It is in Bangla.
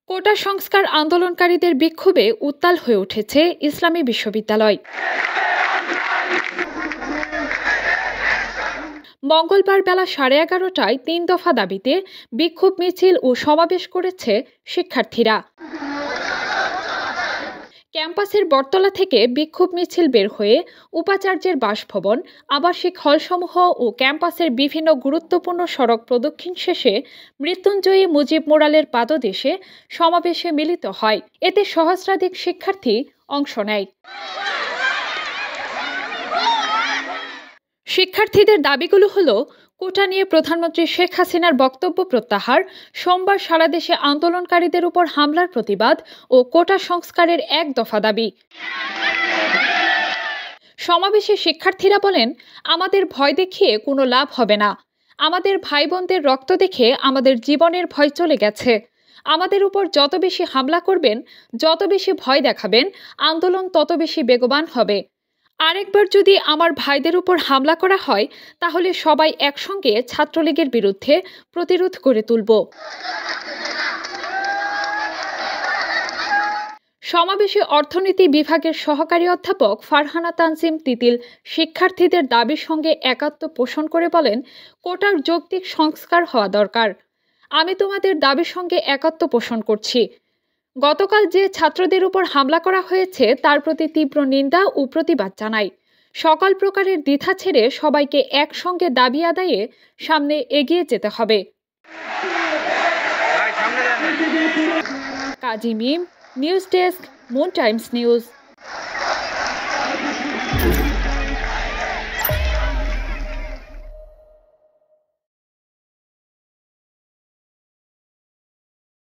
কোটা সংস্কার আন্দোলনকারীদের বিক্ষোভে উত্তাল হয়ে উঠেছে ইসলামী বিশ্ববিদ্যালয়। মঙ্গলবার বেলা 11:30টায় 3 দফা দাবিতে বিক্ষোভ মিছিল ও সমাবেশ করেছে শিক্ষার্থীরা। ক্যাম্পাসের বটতলা থেকে বিক্ষোভ মিছিল বের হয়ে উপাচার্যের বাসভবন, আবাসিক হলসমূহ ও ক্যাম্পাসের বিভিন্ন গুরুত্বপূর্ণ সড়ক প্রদক্ষিণ শেষে মৃত্যুঞ্জয়ী মুজিব মোরালের পাদদেশে সমাবেশে মিলিত হয়। এতে সহস্রাধিক শিক্ষার্থী অংশ নেয়। শিক্ষার্থীদের দাবিগুলো হলো কোটা নিয়ে প্রধানমন্ত্রী শেখ হাসিনার বক্তব্য প্রত্যাহার, সোমবার সারা দেশে আন্দোলনকারীদের উপর হামলার প্রতিবাদ ও কোটা সংস্কারের 1 দফা দাবি। সমাবেশে শিক্ষার্থীরা বলেন, আমাদের ভয় দেখিয়ে কোনো লাভ হবে না। আমাদের ভাই বোনদের রক্ত দেখে আমাদের জীবনের ভয় চলে গেছে। আমাদের উপর যত বেশি হামলা করবেন, যত বেশি ভয় দেখাবেন, আন্দোলন তত বেশি বেগবান হবে। আরেকবার যদি আমার ভাইদের উপর হামলা করা হয়, তাহলে সবাই একসঙ্গে ছাত্রলীগের বিরুদ্ধে প্রতিরোধ করে তুলব। সমাবেশে অর্থনীতি বিভাগের সহকারী অধ্যাপক ফারহানা তানজিম তিতিল শিক্ষার্থীদের দাবির সঙ্গে একাত্ম পোষণ করে বলেন, কোটার যৌক্তিক সংস্কার হওয়া দরকার। আমি তোমাদের দাবির সঙ্গে একাত্ম পোষণ করছি। গতকাল যে ছাত্রদের উপর হামলা করা হয়েছে তার প্রতি তীব্র নিন্দা ও প্রতিবাদ জানাই। সকল প্রকারের দ্বিধা ছেড়ে সবাইকে একসঙ্গে দাবি আদায়ে সামনে এগিয়ে যেতে হবে। Kazi Mim, news desk, Moon Times news.